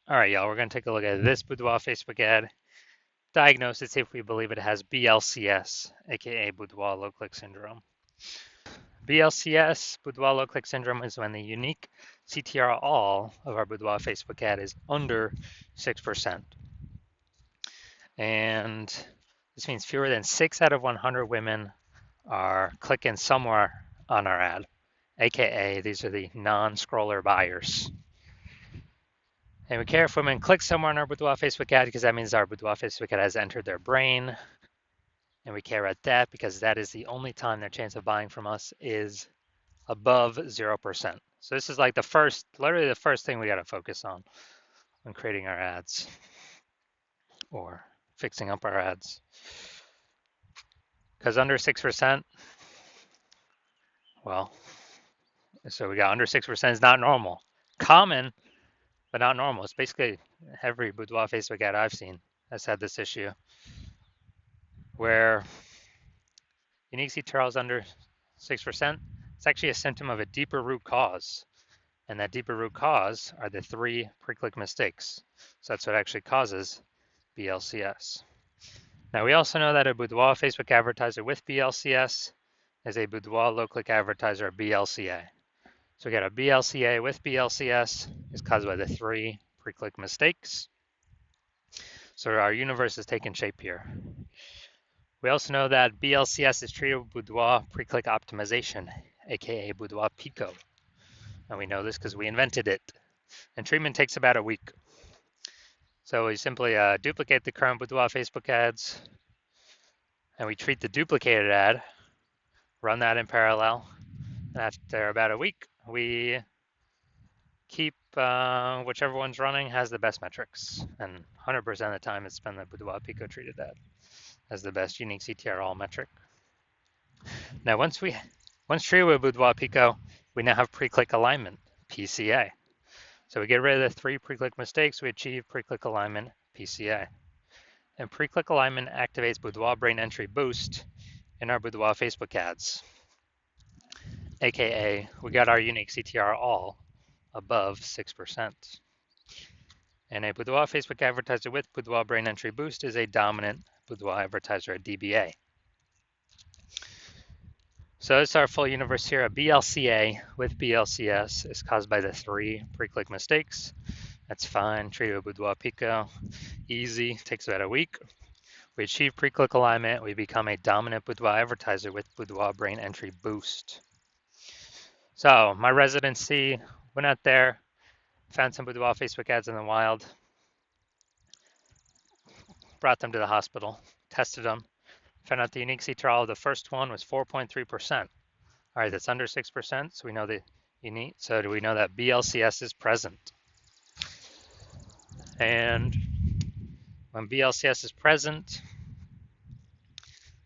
All right, y'all, we're going to take a look at this Boudoir Facebook ad. Diagnose it, see if we believe it has BLCS, aka Boudoir low click syndrome. BLCS, Boudoir low click syndrome, is when the unique CTR all of our Boudoir Facebook ad is under 6%. And this means fewer than 6 out of 100 women are clicking somewhere on our ad, aka these are the non-scroller buyers. And we care if women click somewhere on our Boudoir Facebook ad because that means our Boudoir Facebook ad has entered their brain. And we care about that because that is the only time their chance of buying from us is above 0%. So this is like literally the first thing we got to focus on when creating our ads or fixing up our ads. Because under 6%, well, so we got under 6% is not normal. Common, but not normal. It's basically every Boudoir Facebook ad I've seen has had this issue where unique CTRL is under 6%. It's actually a symptom of a deeper root cause. And that deeper root cause are the 3 pre-click mistakes. So that's what actually causes BLCS. Now we also know that a Boudoir Facebook advertiser with BLCS is a Boudoir low-click advertiser, BLCA. So we got a BLCA with BLCS is caused by the 3 pre-click mistakes. So our universe is taking shape here. We also know that BLCS is treated with Boudoir pre-click optimization, aka Boudoir Pico. And we know this because we invented it. And treatment takes about a week. So we simply duplicate the current Boudoir Facebook ads, and we treat the duplicated ad, run that in parallel. And after about a week, we keep whichever one's running has the best metrics. And 100% of the time, it's been the Boudoir Pico treated ad as the best unique CTR all metric. Now, once treated with Boudoir Pico, we now have pre-click alignment, PCA. So we get rid of the 3 pre-click mistakes, we achieve pre-click alignment, PCA. And pre-click alignment activates Boudoir brain entry boost in our Boudoir Facebook ads, aka we got our unique CTR all above 6%. And a Boudoir Facebook advertiser with Boudoir brain entry boost is a dominant Boudoir advertiser at DBA. So this is our full universe here. A BLCA with BLCS is caused by the 3 pre-click mistakes. That's fine. Treated with Boudoir Pico. Easy. Takes about a week. We achieve pre-click alignment. We become a dominant Boudoir advertiser with Boudoir brain entry boost. So my residency, went out there, found some Boudoir Facebook ads in the wild, brought them to the hospital, tested them, found out the unique CTRL of the first one was 4.3%. All right, that's under 6%, so we know the unique. So do we know that BLCS is present? And when BLCS is present,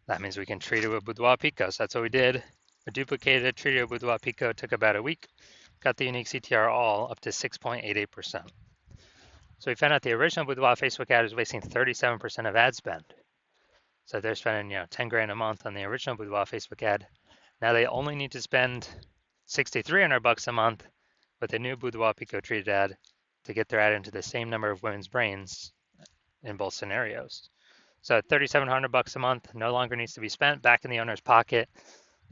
that means we can treat it with Boudoir Pico. So that's what we did. We duplicated it, treated it with Boudoir Pico, took about a week, got the unique CTR all up to 6.88%. So we found out the original Boudoir Facebook ad was wasting 37% of ad spend. So they're spending, 10 grand a month on the original Boudoir Facebook ad. Now they only need to spend $6,300 a month with the new Boudoir Pico treated ad to get their ad into the same number of women's brains in both scenarios. So $3,700 a month no longer needs to be spent back in the owner's pocket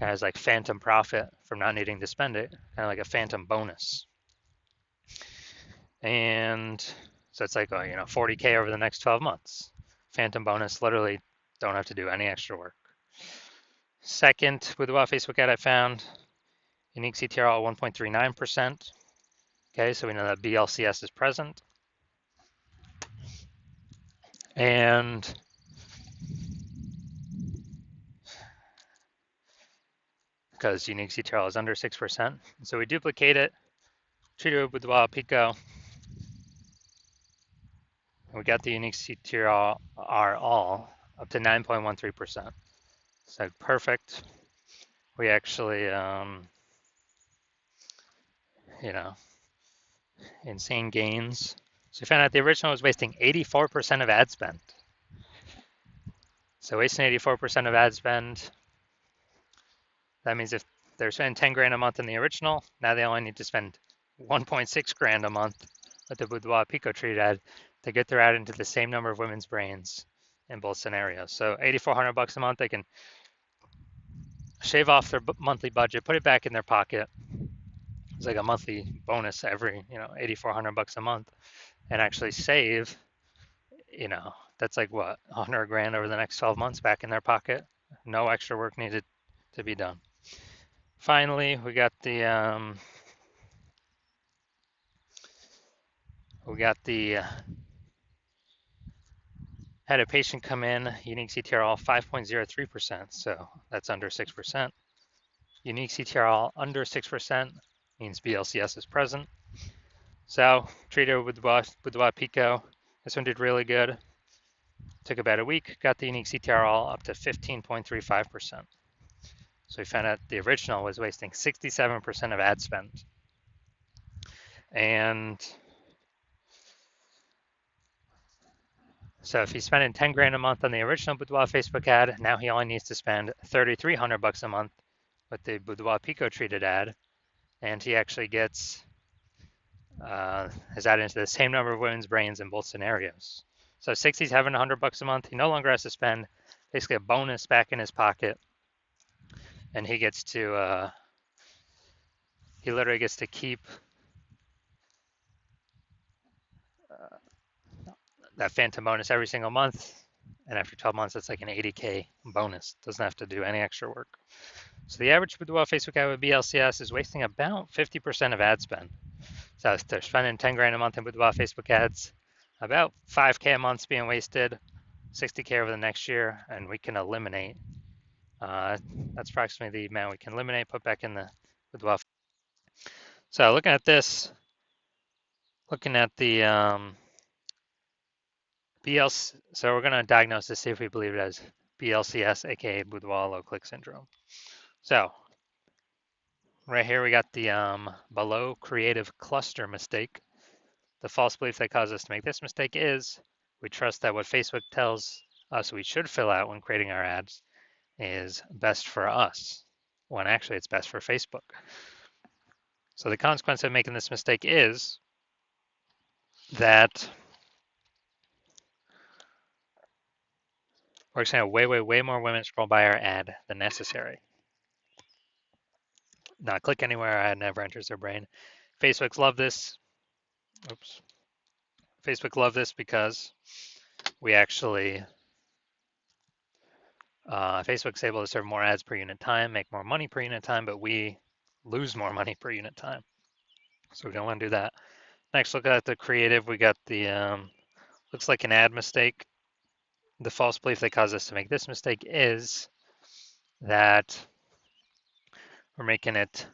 as like phantom profit from not needing to spend it, kind of like a phantom bonus. And so it's like, 40K over the next 12 months. Phantom bonus, literally don't have to do any extra work. Second, with the Facebook ad I found, unique CTR at 1.39%. Okay, so we know that BLCS is present. And because unique CTRL is under 6%. So we duplicate it, treat it with Boudoir Pico, and we got the unique CTR all up to 9.13%. So perfect. We actually, insane gains. So we found out the original was wasting 84% of ad spend. So wasting 84% of ad spend, that means if they're spending 10 grand a month in the original, now they only need to spend 1.6 grand a month with the Boudoir Pico treated ad to get their ad into the same number of women's brains in both scenarios. So $8,400 a month, they can shave off their monthly budget, put it back in their pocket. It's like a monthly bonus every, $8,400 a month, and actually save, that's like what, 100 grand over the next 12 months back in their pocket. No extra work needed to be done. Finally, we got the had a patient come in, unique CTRL 5.03%, so that's under 6%. Unique CTRL under 6% means BLCS is present. So treated with Boudoir Pico. This one did really good. Took about a week, got the unique CTRL up to 15.35%. So we found out the original was wasting 67% of ad spend. And so if he's spending 10 grand a month on the original Boudoir Facebook ad, now he only needs to spend $3,300 a month with the Boudoir Pico treated ad, and he actually gets his ad into the same number of women's brains in both scenarios. So $6,700 a month, he no longer has to spend basically a bonus back in his pocket, and he gets to he literally gets to keep that phantom bonus every single month, and after 12 months, it's like an 80K bonus. Doesn't have to do any extra work. So the average Boudoir Facebook ad with BLCS is wasting about 50% of ad spend. So if they're spending 10 grand a month in Boudoir Facebook ads, about 5K a month's being wasted, 60K over the next year, and we can eliminate. That's approximately the amount we can eliminate, put back in the Boudoir. So looking at this, looking at the BLC, so we're going to diagnose this, see if we believe it as BLCS, aka Boudoir low click syndrome. So right here we got the below creative cluster mistake. The false belief that caused us to make this mistake is we trust that what Facebook tells us we should fill out when creating our ads is best for us, when actually it's best for Facebook. So the consequence of making this mistake is that we're going to have way more women scroll by our ad than necessary. Not click anywhere, our ad never enters their brain. Facebook's love this. Oops. Facebook love this because we actually, Facebook's able to serve more ads per unit time, make more money per unit time, but we lose more money per unit time. So we don't want to do that. Next, look at the creative. We got the, looks like an ad mistake. The false belief that caused us to make this mistake is that we're making it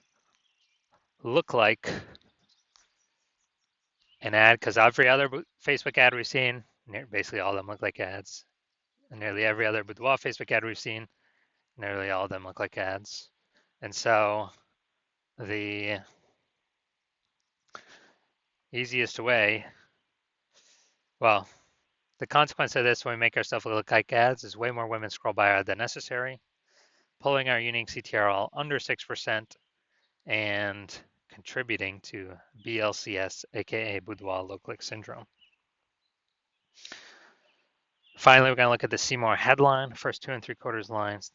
look like an ad, because every other Facebook ad we've seen, basically all of them look like ads. And nearly every other Boudoir Facebook ad we've seen, nearly all of them look like ads. And so the easiest way, well, the consequence of this when we make ourselves look like ads is way more women scroll by ad than necessary, pulling our unique CTRL under 6% and contributing to BLCS, aka Boudoir low click syndrome. Finally, we're going to look at the See More headline, first 2 3/4 lines,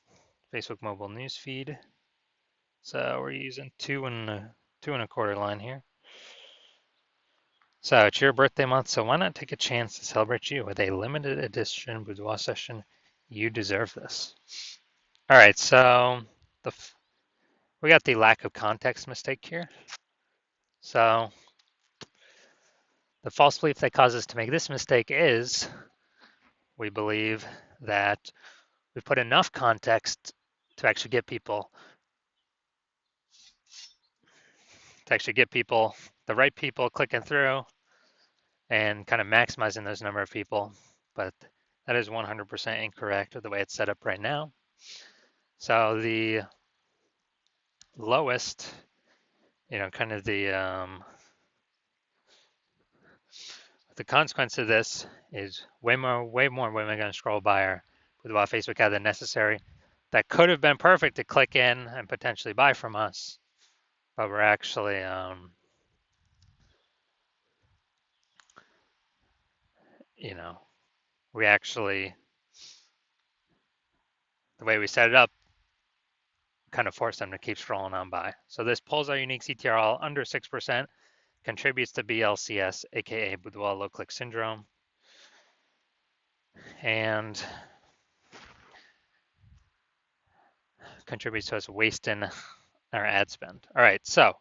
Facebook mobile news feed. So we're using 2 1/4 line here. So it's your birthday month, so why not take a chance to celebrate you with a limited edition Boudoir session? You deserve this. All right, so we got the lack of context mistake here. So the false belief that causes us to make this mistake is we believe that we put enough context to actually get people, the right people clicking through and kind of maximizing those number of people, but that is 100% incorrect with the way it's set up right now. So the lowest, kind of the consequence of this is way more women are going to scroll by our Boudoir Facebook ad than necessary. That could have been perfect to click in and potentially buy from us, but we're actually you know, we actually, the way we set it up, kind of force them to keep scrolling on by. So this pulls our unique CTRL under 6%, contributes to BLCS, aka Boudoir low click syndrome, and contributes to us wasting our ad spend. All right, so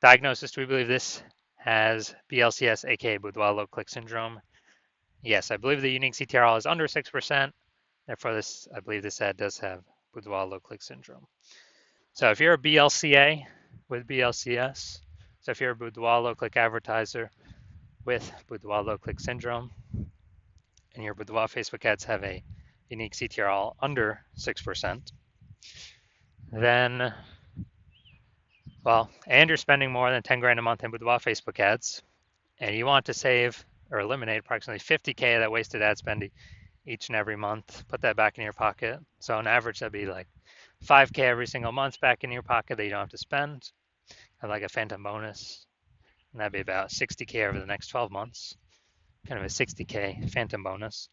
diagnosis, do we believe this has BLCS, aka Boudoir low click syndrome? Yes, I believe the unique CTRL is under 6%. Therefore, I believe this ad does have Boudoir low click syndrome. So if you're a BLCA with BLCS, so if you're a Boudoir low click advertiser with Boudoir low click syndrome, and your Boudoir Facebook ads have a unique CTRL under 6%, then, well, and you're spending more than 10 grand a month in Boudoir Facebook ads, and you want to save or eliminate approximately 50K of that wasted ad spend each and every month, put that back in your pocket. So on average, that'd be like 5K every single month back in your pocket that you don't have to spend, have like a phantom bonus, and that'd be about 60K over the next 12 months, kind of a 60K phantom bonus.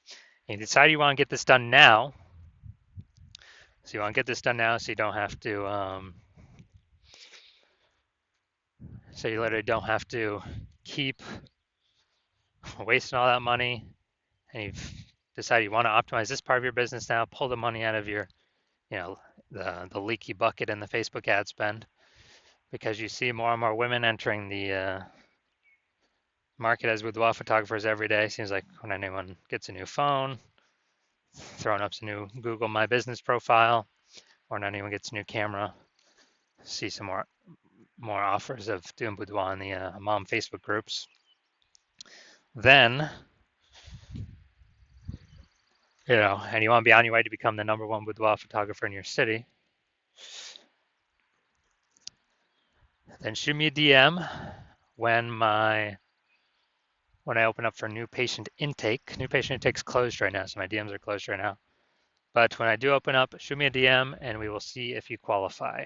And you decide you want to get this done now. So you want to get this done now so you don't have to, so you literally don't have to keep wasting all that money, and you've decided you want to optimize this part of your business now, pull the money out of your, the leaky bucket in the Facebook ad spend, because you see more and more women entering the market as boudoir photographers every day. Seems like when anyone gets a new phone, throwing up some new Google My Business profile, or when anyone gets a new camera, see some more offers of doing boudoir in the mom Facebook groups. Then, and you want to be on your way to become the #1 boudoir photographer in your city, then shoot me a DM when I open up for new patient intake. New patient intake's closed right now, so my DMs are closed right now. But when I do open up, shoot me a DM and we will see if you qualify.